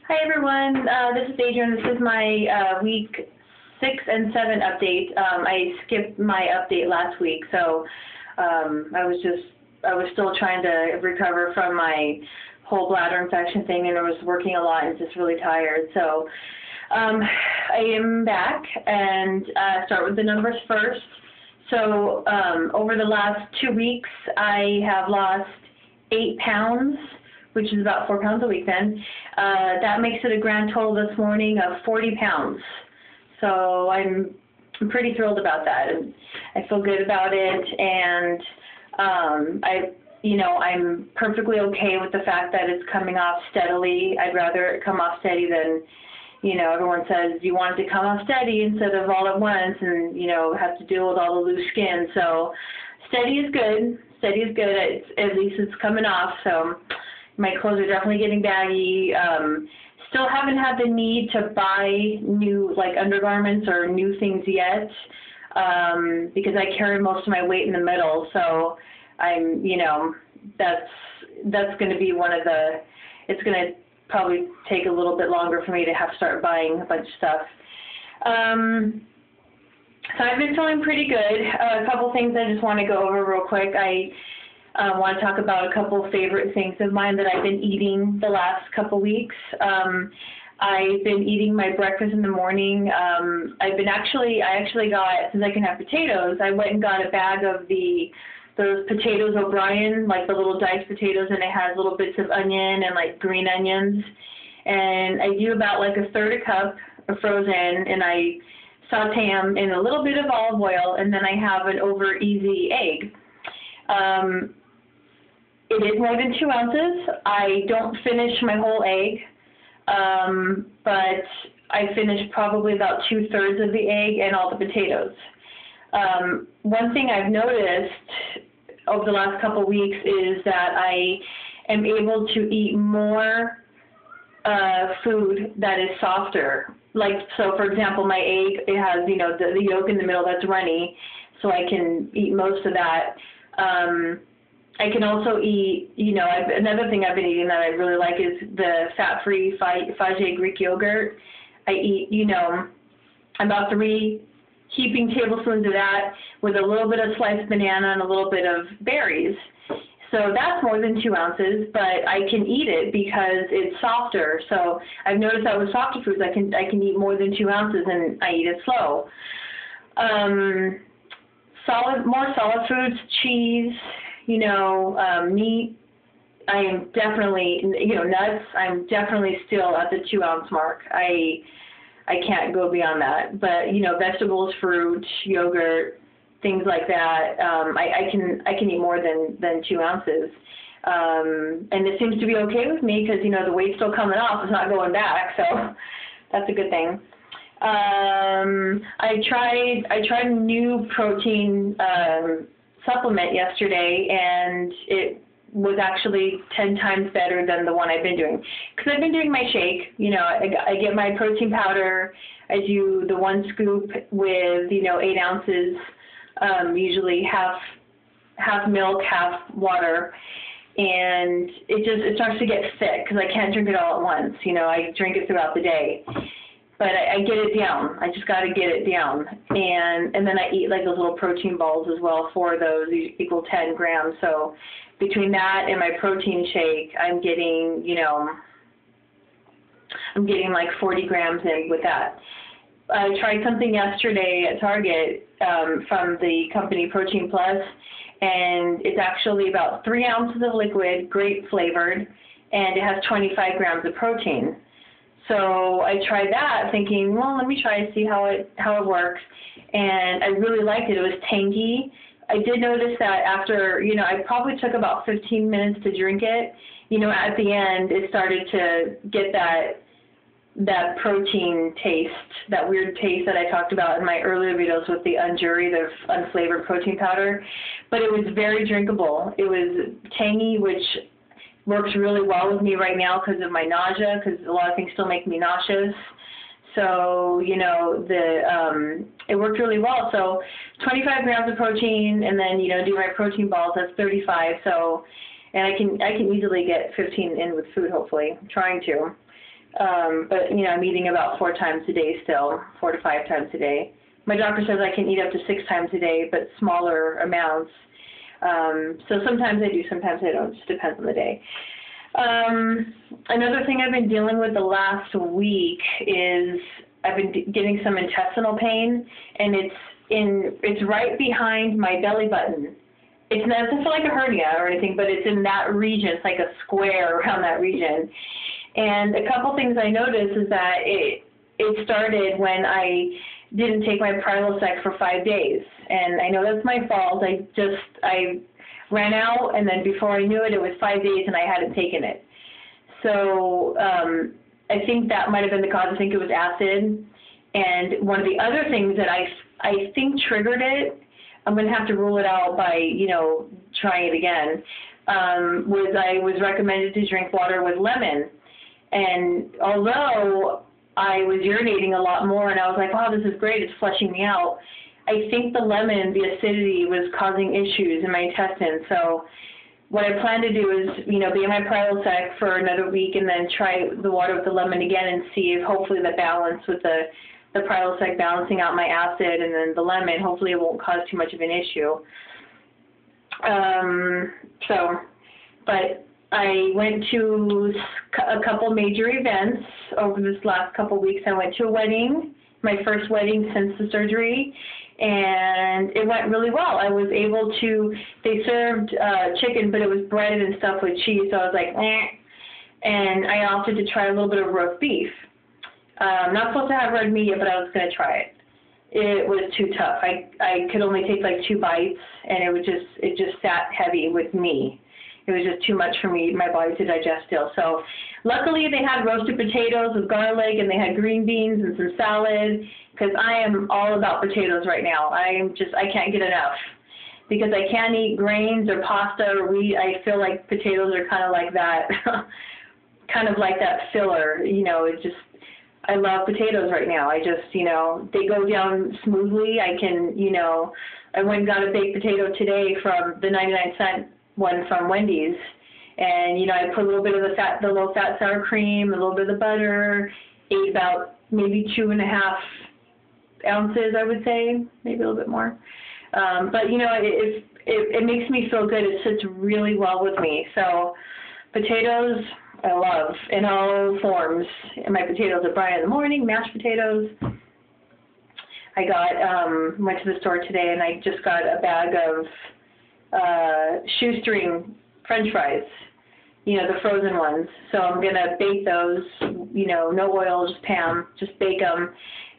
Hi everyone, this is Adrian. This is my week 6 and 7 update. I skipped my update last week, so I was still trying to recover from my whole bladder infection thing, and I was working a lot and just really tired. So I am back, and start with the numbers first. So over the last 2 weeks, I have lost 8 pounds, which is about 4 pounds a week then. That makes it a grand total this morning of 40 pounds. So I'm pretty thrilled about that. And I feel good about it, and I'm perfectly okay with the fact that it's coming off steadily. I'd rather it come off steady than, everyone says you want it to come off steady instead of all at once and, have to deal with all the loose skin. So steady is good. Steady is good. At least it's coming off. So my clothes are definitely getting baggy. Still haven't had the need to buy new undergarments or new things yet, because I carry most of my weight in the middle. So I'm, that's going to be one of the, it's going to probably take a little bit longer for me to have to start buying a bunch of stuff. So I've been feeling pretty good. A couple things I just want to go over real quick. I want to talk about a couple of favorite things of mine that I've been eating the last couple weeks. I've been eating my breakfast in the morning. I actually got, since I can have potatoes, I went and got a bag of those potatoes O'Brien, like the little diced potatoes, and it has little bits of onion and green onions. And I do about a third a cup of frozen, and I saute them in a little bit of olive oil, and then I have an over easy egg. It is more than 2 ounces. I don't finish my whole egg, but I finish probably about 2/3 of the egg and all the potatoes. One thing I've noticed over the last couple of weeks is that I am able to eat more food that is softer. So for example, my egg, it has, the yolk in the middle that's runny, so I can eat most of that. I can also eat, another thing I've been eating that I really like is the fat-free Fage Greek yogurt. I eat, about 3 heaping tablespoons of that with a little bit of sliced banana and a little bit of berries. So that's more than 2 ounces, but I can eat it because it's softer. So I've noticed that with softer foods, I can eat more than 2 ounces, and I eat it slow. More solid foods, cheese, meat. I am definitely, nuts. I'm definitely still at the 2 ounce mark. I can't go beyond that. But vegetables, fruit, yogurt, things like that. I can eat more than 2 ounces. And it seems to be okay with me because the weight's still coming off. It's not going back, so that's a good thing. I tried a new protein supplement yesterday, and it was actually 10 times better than the one I've been doing. Because I've been doing my shake, I get my protein powder, I do the 1 scoop with, 8 ounces, usually half milk, half water, and it starts to get thick because I can't drink it all at once. I drink it throughout the day. But I get it down. I just got to get it down. And then I eat those little protein balls as well. 4 of those equal 10 grams. So between that and my protein shake, I'm getting, 40 grams in with that. I tried something yesterday at Target from the company Protein Plus, and it's actually about 3 ounces of liquid, grape flavored, and it has 25 grams of protein. So I tried that thinking, well, let me try to see how it works. And I really liked it. It was tangy. I did notice that after, I probably took about 15 minutes to drink it. At the end, it started to get that protein taste, that weird taste that I talked about in my earlier videos with the unjuried or unflavored protein powder. But it was very drinkable. It was tangy, which works really well with me right now because of my nausea, because a lot of things still make me nauseous. So, it worked really well. So 25 grams of protein, and then, do my protein balls, that's 35. So, and I can easily get 15 in with food, hopefully. I'm trying to. But, you know, I'm eating about 4 times a day still, 4 to 5 times a day. My doctor says I can eat up to 6 times a day, but smaller amounts. So sometimes I do, sometimes I don't. It just depends on the day. Another thing I've been dealing with the last week is I've been getting some intestinal pain, and it's right behind my belly button. It doesn't feel like a hernia or anything, but it's in that region. It's like a square around that region. And a couple things I noticed is that it started when I didn't take my Prilosec for 5 days. And I know that's my fault. I ran out, and then before I knew it, it was 5 days and I hadn't taken it. So I think that might have been the cause. I think it was acid. And one of the other things that I think triggered it, I'm going to have to rule it out by, you know, trying it again, was I was recommended to drink water with lemon. And although I was urinating a lot more and I was like, wow, this is great, it's flushing me out, I think the lemon, the acidity, was causing issues in my intestines. So what I plan to do is, you know, be in my Prilosec for another week and then try the water with the lemon again and see if hopefully the balance with the Prilosec balancing out my acid, and then the lemon, hopefully it won't cause too much of an issue. But I went to a couple major events over this last couple weeks. I went to a wedding, my first wedding since the surgery, and it went really well. I was able to, they served chicken, but it was breaded and stuffed with cheese, so I was like, eh. And I opted to try a little bit of roast beef. Not supposed to have red meat yet, but I was going to try it. It was too tough. I could only take like 2 bites, and it just sat heavy with me. It was just too much for me, my body to digest still. So luckily they had roasted potatoes with garlic, and they had green beans and some salad, because I am all about potatoes right now. I can't get enough, because I can't eat grains or pasta or wheat. I feel like potatoes are kind of like that, kind of like that filler, you know. I love potatoes right now. I just, you know, they go down smoothly. I can, you know, I went and got a baked potato today from the 99-cent one from Wendy's, and, you know, I put a little bit of the low-fat sour cream, a little bit of the butter, ate about maybe 2.5 ounces, I would say, maybe a little bit more. But, you know, it makes me feel good. It sits really well with me. So potatoes, I love in all forms. And my potatoes are fried in the morning, mashed potatoes. I went to the store today, and I just got a bag of shoestring French fries, you know, the frozen ones. So I'm going to bake those, you know, no oil, just pan, just bake them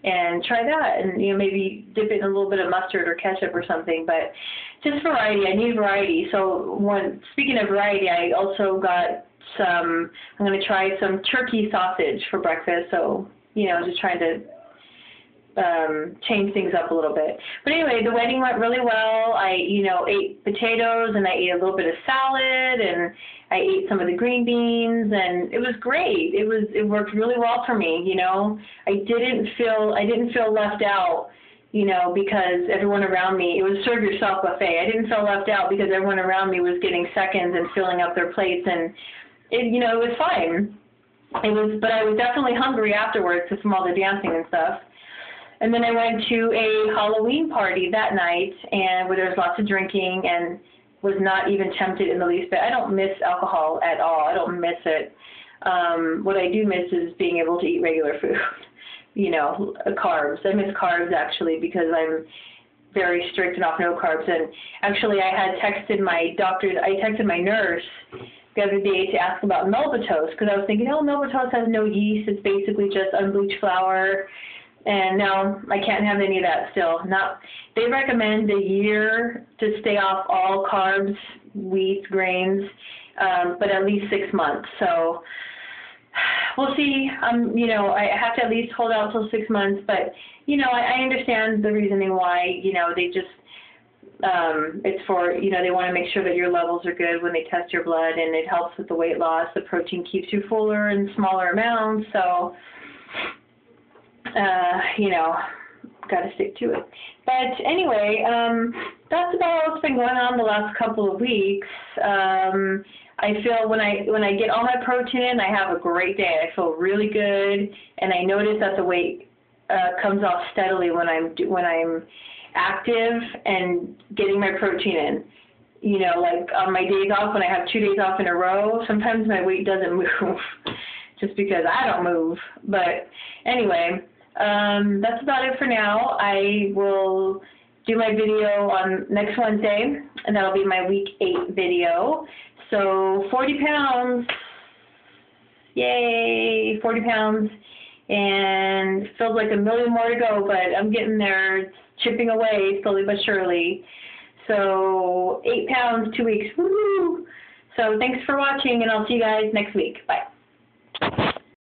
and try that. And, you know, maybe dip it in a little bit of mustard or ketchup or something. But just variety. I need variety. So speaking of variety, I also got I'm going to try some turkey sausage for breakfast. So, you know, just trying to change things up a little bit. But anyway, the wedding went really well. I, you know, ate potatoes, and I ate a little bit of salad, and I ate some of the green beans, and it was great. It worked really well for me, you know. I didn't feel left out, you know, because everyone around me, it was serve yourself buffet. I didn't feel left out because everyone around me was getting seconds and filling up their plates, and you know, it was fine. But I was definitely hungry afterwards from all the dancing and stuff. And then I went to a Halloween party that night, and where there was lots of drinking, and was not even tempted in the least bit. I don't miss alcohol at all. I don't miss it. What I do miss is being able to eat regular food, you know, carbs. I miss carbs, actually, because I'm very strict and off no carbs. And actually, I texted my nurse the other day to ask about Melbatose, because I was thinking, oh, Melbatose has no yeast. It's basically just unbleached flour. And no, I can't have any of that still. They recommend a year to stay off all carbs, wheat, grains, but at least 6 months. So we'll see. You know, I have to at least hold out till 6 months. But, you know, I understand the reasoning why, you know, they just, it's for, you know, they want to make sure that your levels are good when they test your blood, and it helps with the weight loss. The protein keeps you fuller in smaller amounts. So, you know, got to stick to it. But anyway, that's about what's been going on the last couple of weeks. I feel when I get all my protein in, I have a great day. I feel really good, and I notice that the weight comes off steadily when I'm active and getting my protein in. You know, like on my days off, when I have 2 days off in a row, sometimes my weight doesn't move just because I don't move. But anyway, that's about it for now. I will do my video on next Wednesday, and that'll be my week 8 video. So 40 pounds, yay, 40 pounds, and feels like a million more to go, but I'm getting there. It's chipping away slowly but surely. So 8 pounds, 2 weeks, woo! So thanks for watching, and I'll see you guys next week. Bye.